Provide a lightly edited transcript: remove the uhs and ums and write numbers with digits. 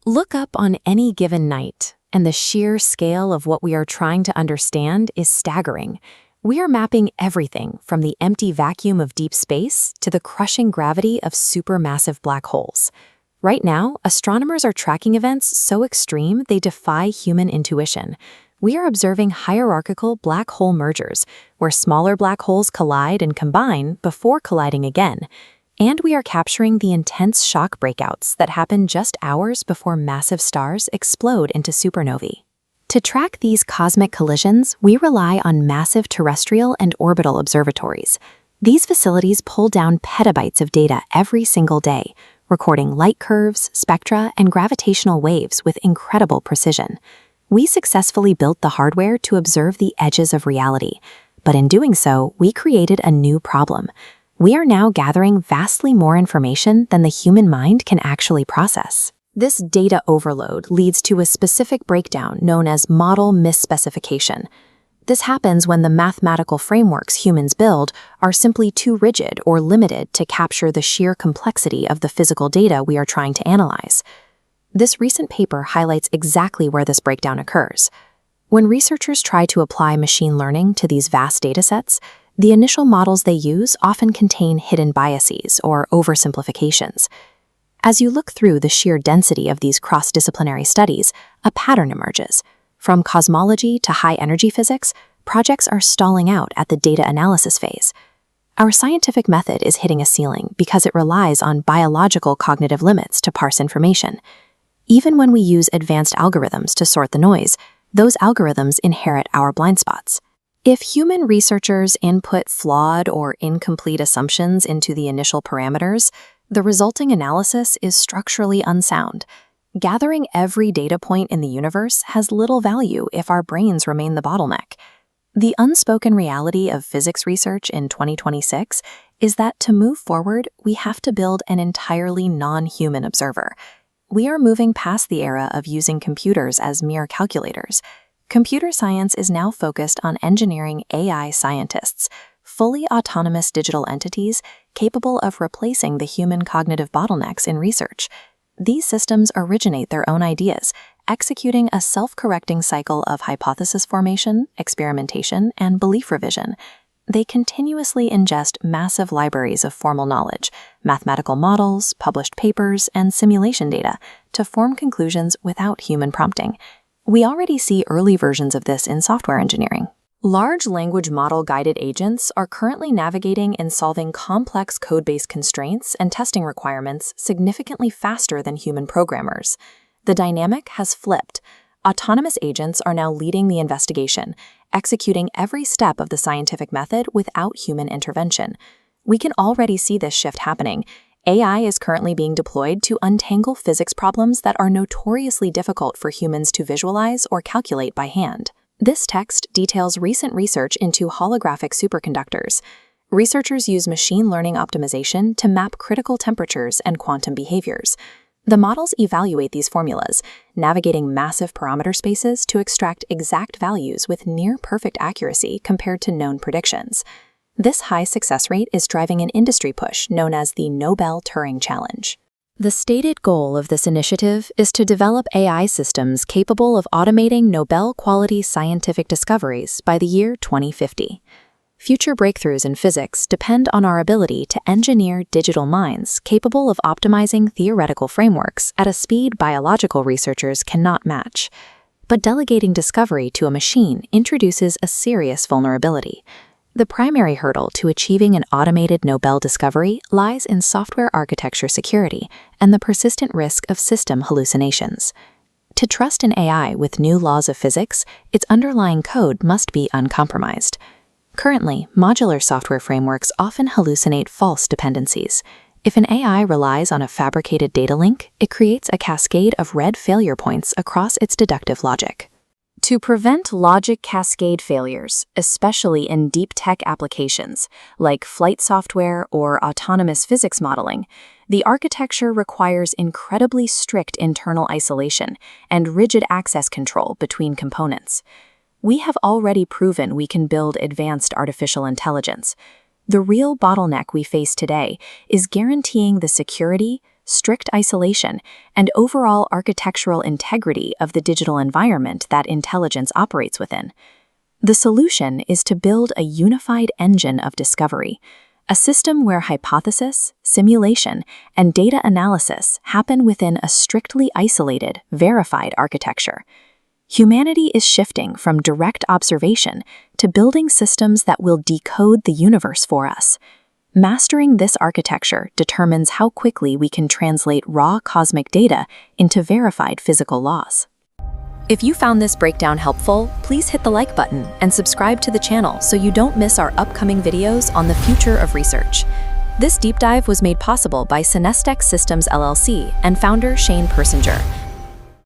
Look up on any given night, and the sheer scale of what we are trying to understand is staggering. We are mapping everything from the empty vacuum of deep space to the crushing gravity of supermassive black holes. Right now, astronomers are tracking events so extreme they defy human intuition. We are observing hierarchical black hole mergers, where smaller black holes collide and combine before colliding again. And we are capturing the intense shock breakouts that happen just hours before massive stars explode into supernovae. To track these cosmic collisions, we rely on massive terrestrial and orbital observatories. These facilities pull down petabytes of data every single day, recording light curves, spectra, and gravitational waves with incredible precision. We successfully built the hardware to observe the edges of reality, but in doing so, we created a new problem. We are now gathering vastly more information than the human mind can actually process. This data overload leads to a specific breakdown known as model misspecification. This happens when the mathematical frameworks humans build are simply too rigid or limited to capture the sheer complexity of the physical data we are trying to analyze. This recent paper highlights exactly where this breakdown occurs. When researchers try to apply machine learning to these vast datasets, the initial models they use often contain hidden biases or oversimplifications. As you look through the sheer density of these cross-disciplinary studies, a pattern emerges. From cosmology to high-energy physics, projects are stalling out at the data analysis phase. Our scientific method is hitting a ceiling because it relies on biological cognitive limits to parse information. Even when we use advanced algorithms to sort the noise, those algorithms inherit our blind spots. If human researchers input flawed or incomplete assumptions into the initial parameters, the resulting analysis is structurally unsound. Gathering every data point in the universe has little value if our brains remain the bottleneck. The unspoken reality of physics research in 2026 is that to move forward, we have to build an entirely non-human observer. We are moving past the era of using computers as mere calculators. Computer science is now focused on engineering AI scientists, fully autonomous digital entities capable of replacing the human cognitive bottlenecks in research. These systems originate their own ideas, executing a self-correcting cycle of hypothesis formation, experimentation, and belief revision. They continuously ingest massive libraries of formal knowledge, mathematical models, published papers, and simulation data to form conclusions without human prompting. We already see early versions of this in software engineering. Large language model-guided agents are currently navigating and solving complex code-based constraints and testing requirements significantly faster than human programmers. The dynamic has flipped. Autonomous agents are now leading the investigation, executing every step of the scientific method without human intervention. We can already see this shift happening. AI is currently being deployed to untangle physics problems that are notoriously difficult for humans to visualize or calculate by hand. This text details recent research into holographic superconductors. Researchers use machine learning optimization to map critical temperatures and quantum behaviors. The models evaluate these formulas, navigating massive parameter spaces to extract exact values with near-perfect accuracy compared to known predictions. This high success rate is driving an industry push known as the Nobel Turing Challenge. The stated goal of this initiative is to develop AI systems capable of automating Nobel-quality scientific discoveries by the year 2050. Future breakthroughs in physics depend on our ability to engineer digital minds capable of optimizing theoretical frameworks at a speed biological researchers cannot match. But delegating discovery to a machine introduces a serious vulnerability. The primary hurdle to achieving an automated Nobel discovery lies in software architecture security and the persistent risk of system hallucinations. To trust an AI with new laws of physics, its underlying code must be uncompromised. Currently, modular software frameworks often hallucinate false dependencies. If an AI relies on a fabricated data link, it creates a cascade of red failure points across its deductive logic. To prevent logic cascade failures, especially in deep tech applications like flight software or autonomous physics modeling, the architecture requires incredibly strict internal isolation and rigid access control between components. We have already proven we can build advanced artificial intelligence. The real bottleneck we face today is guaranteeing the security, strict isolation, and overall architectural integrity of the digital environment that intelligence operates within. The solution is to build a unified engine of discovery, a system where hypothesis, simulation, and data analysis happen within a strictly isolated, verified architecture. Humanity is shifting from direct observation to building systems that will decode the universe for us. Mastering this architecture determines how quickly we can translate raw cosmic data into verified physical laws. If you found this breakdown helpful, please hit the like button and subscribe to the channel so you don't miss our upcoming videos on the future of research. This deep dive was made possible by Synestex Systems LLC and founder Shane Persinger.